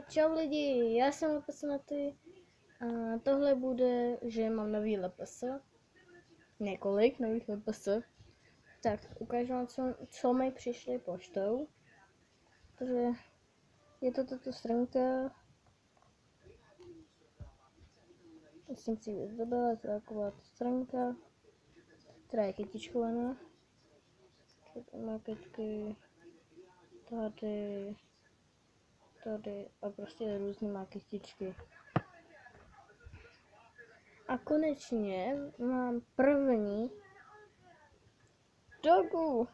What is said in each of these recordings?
Čau lidi, já jsem LPSnaty a tohle bude, že mám nový LPS, několik nových LPS, tak ukážu vám, co mi přišli poštou, takže je to tato stránka, musím si ji zabrat, taková stránka, která je kytičkovaná, marketky, tady a prostě různé marketičky. A konečně mám první dogu.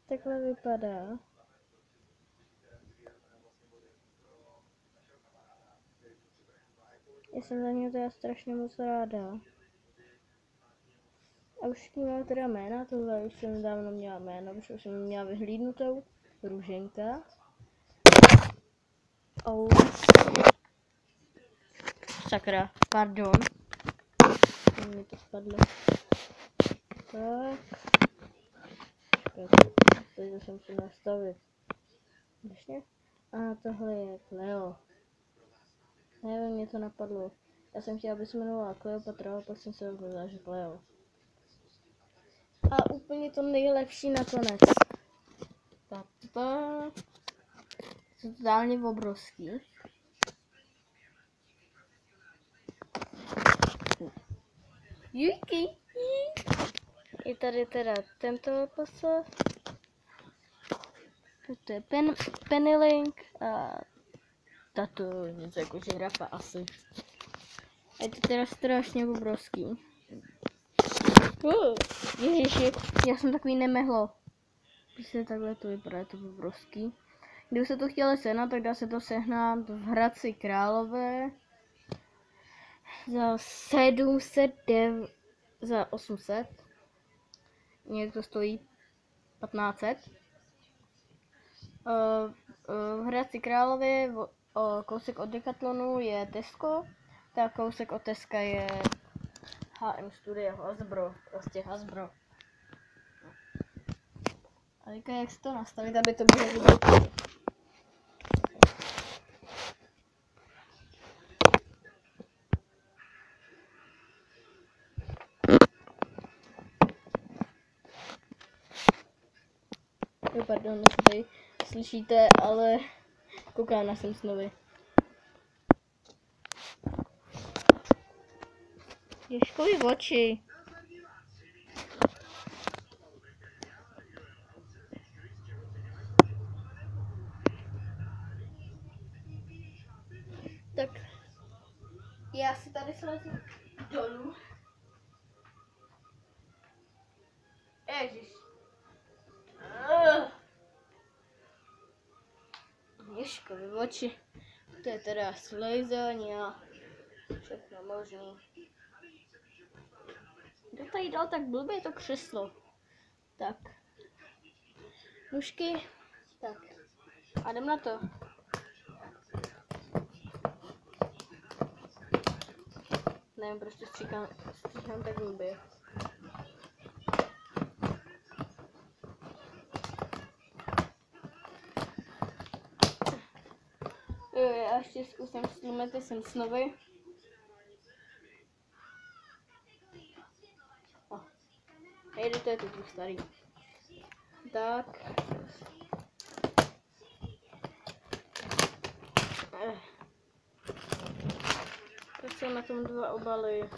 Takhle vypadá. Já jsem za něj teda strašně moc ráda. A už všichni mám teda jména, tohle už jsem dávno měla jméno, už jsem měla vyhlídnutou. Růženka. Oh. Sakra, pardon. Mi to spadlo. Tak. Teď jsem si nastavit. Ještě? A tohle je Cleo. Nevím, mě to napadlo. Já jsem chtěla, aby se jmenovala Kleopatra, pak jsem se rozhodla, že Cleo. A úplně to nejlepší nakonec. Totálně obrovský. Díky. Je tady teda tento LPS. To je Pennylink a tato něco jako žirafa asi. A je to teda strašně obrovský. Ježiši, já jsem takový nemehlo. Prostě takhle to vypadá, je to obrovský. Kdyby se to chtěli sehnat, tak dá se to sehnat v Hradci Králové za 800. Někdo to stojí 1500. V Hradci Králové kousek od Decathlonu je Tesco, tak kousek od Teska je HM Studio, Hasbro, prostě Hasbro. A teďka jak se to nastavit, aby to bylo vidět. Pardon, jestli tady slyšíte, ale koukám na Simpsonovi. Ježkovi oči. Tak já si tady slezu dolů. Ježiš. Ježkovi oči. To je teda slejzání a všechno možný. Kdo tady dal tak blbě to křeslo? Tak. Nůžky. Tak. A jdem na to. Nevím, proč to stříkám tak blbě. Já ještě zkusím slumit ty Simpsonovi. Nejde, to je to starý. Tak. Prostě na tom 2 obaly.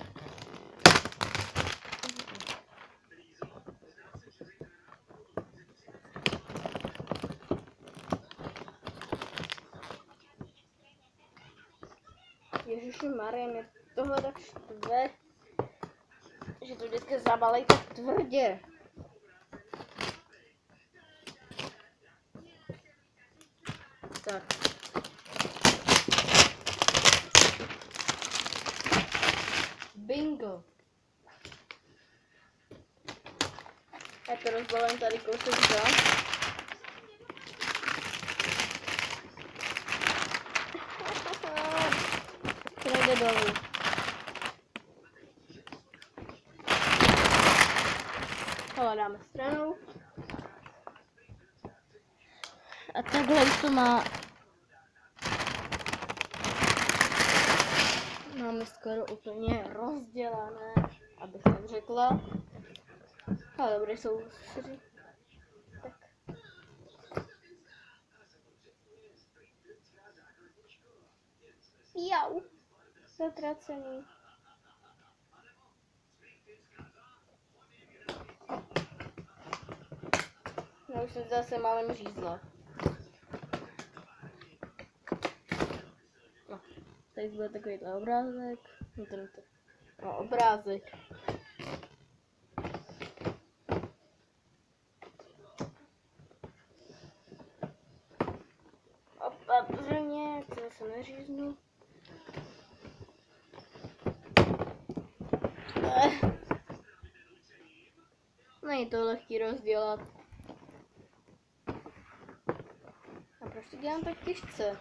Ježiši Marie, mě tohle tak štve, že to vždycky zabalej tak tvrdě. Tak. Bingo. Já to rozbalím tady kousek dál. Jde dolů. Tohle dáme stranou. A tady takhle to má. Máme skoro úplně rozdělané, abych tak řekla. Ale dobré jsou 4. Tak. Jau. Zatracený. No už jsem zase málem řízla. No, tady bude takovýhle obrázek. No, obrázek. Opatrně, to se neříznu. Není to lehký rozdělat. A proč to dělám tak těžce?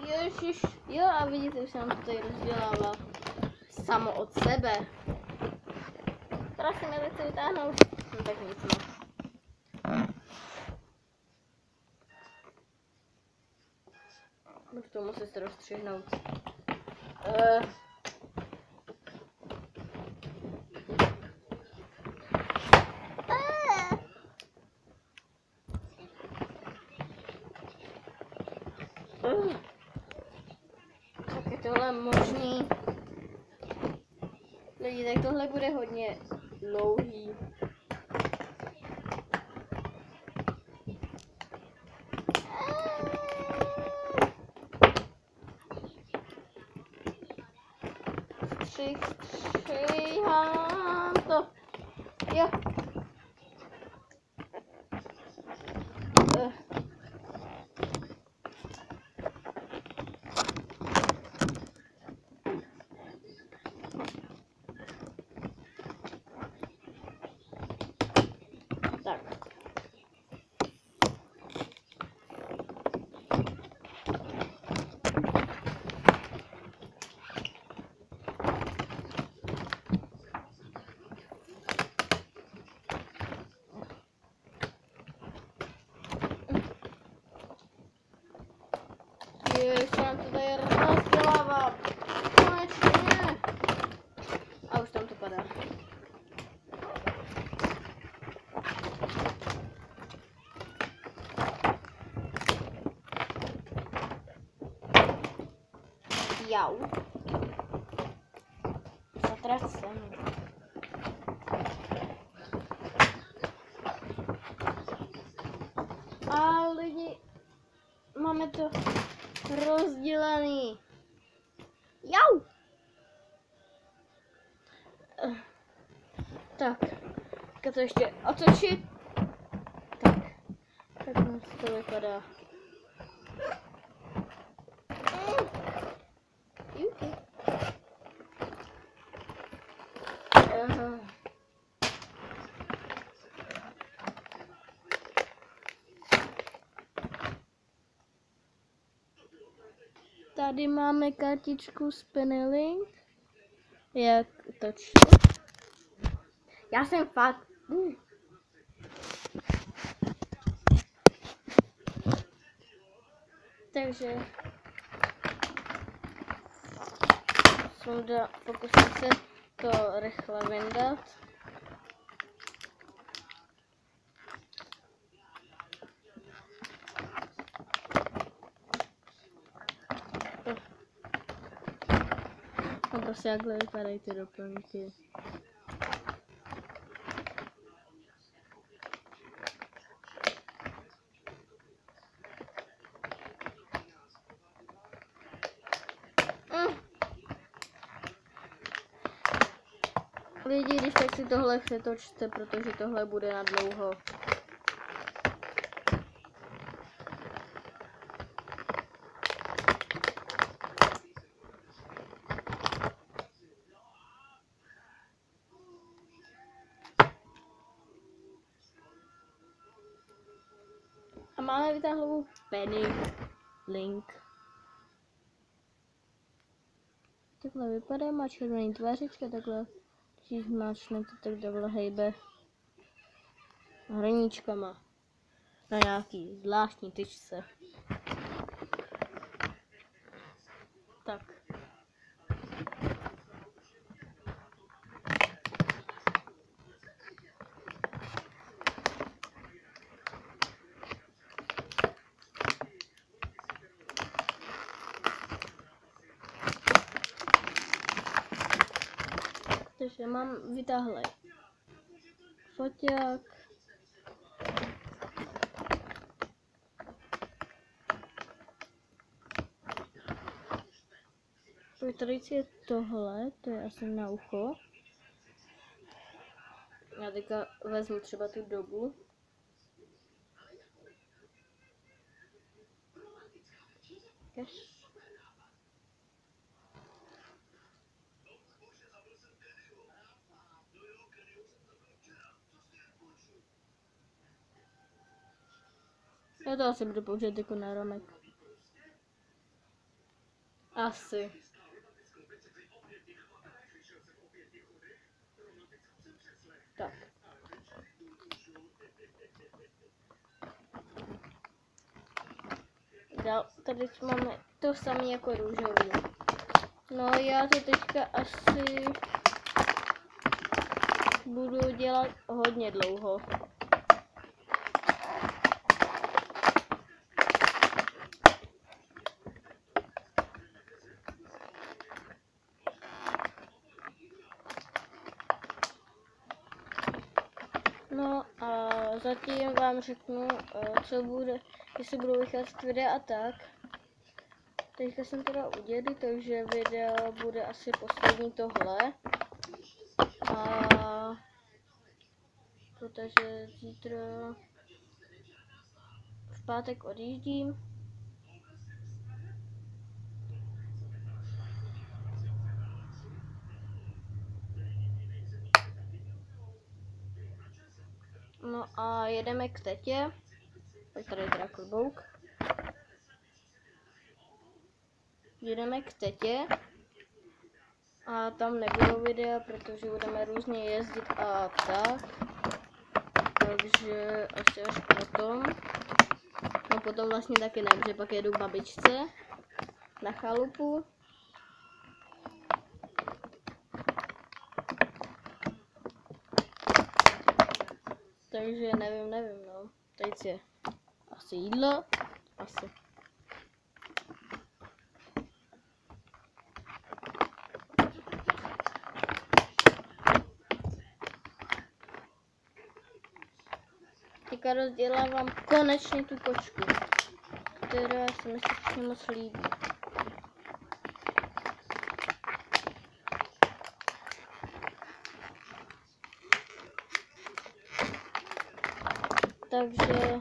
Ježiš, jo a vidíte, už se nám to tady rozdělává samo od sebe. Teda si mě to chce vytáhnout. No tak nic, no. Už to musím se rozstřihnout. Tak je tohle možný. Lidi, tak tohle bude hodně dlouhý. Stříhám to. Jo. Tak. Ještě nám to tady rozdělává. Konečně. A už tam to padá. Jau. Zatracený. A lidi, máme to rozdělený. Jau. Tak, teďka to ještě otočit. Tak to vypadá. Tady máme kartičku Spinelink. Jak točit? Já jsem fakt. Takže pokusím se to rychle vyndat. A prostě jakhle vypadají ty doplňky. Lidi, když tak si tohle přetočte, protože tohle bude na dlouho. máme vytáhlovou Penny Link. Takhle vypadá, má červený tvářička, takhle, když zmáčknete, tak takhle hejbe hrníčkama na nějaký zvláštní tyčce. Tak. Takže mám vytáhlej foťák. Tady je tohle, to je asi na ucho. Já teďka vezmu třeba tu dobu. Cash. Já to asi budu použít jako náramek. Asi. Tak. Dál, tady máme to samé jako růžový. No já to teďka asi budu dělat hodně dlouho. No a zatím vám řeknu, co bude, jestli budou vycházet videa a tak. Teďka jsem teda u dědy, takže video bude asi poslední tohle. A protože zítra v pátek odjíždím. No a jedeme k tetě. Tak tady je teda klobouk. Jedeme k tetě. A tam nebudou videa, protože budeme různě jezdit a tak. Takže asi až potom. No potom vlastně taky ne, protože pak jedu k babičce na chalupu. Takže nevím, no. Teď je asi jídlo. Asi. Teďka rozdělávám konečně tu kočku, která se mi strašně moc líbí. Takže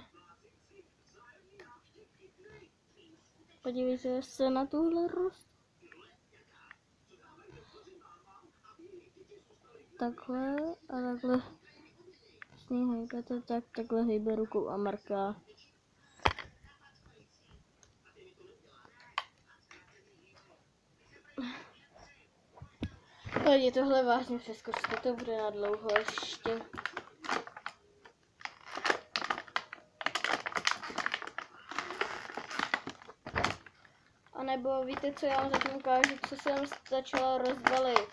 podívejte se na tuhle rost. Takhle a takhle. Hejbete tak, takhle hejbe rukou a mrká. Lidi, tohle vážně přeskočte, to bude na dlouho ještě. A nebo víte co, já vám zatím ukážu, co jsem začala rozbalit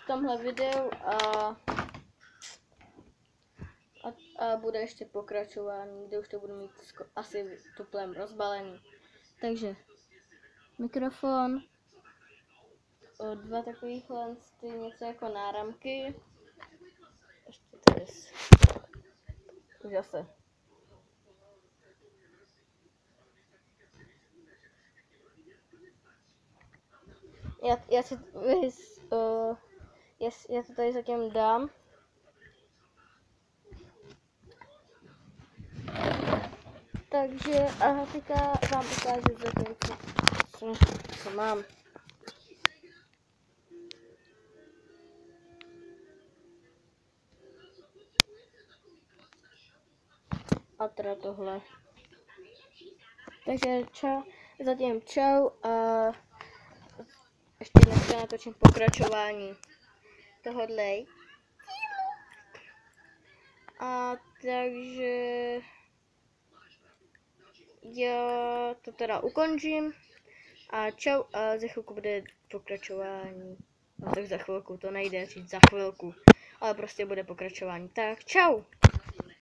v tomhle videu a bude ještě pokračování, kde už to budu mít asi v tuplém rozbalení. Takže mikrofon, dva takovýhle něco jako náramky, ještě tady zase. Já to tady zatím dám. Takže a teďka vám ukážu zatím, co mám. A teda tohle. Takže čau, zatím čau a ještě dneska natočím pokračování tohodle. A takže já to teda ukončím a čau a za chvilku bude pokračování. No tak za chvilku, to nejde říct za chvilku, ale prostě bude pokračování. Tak čau!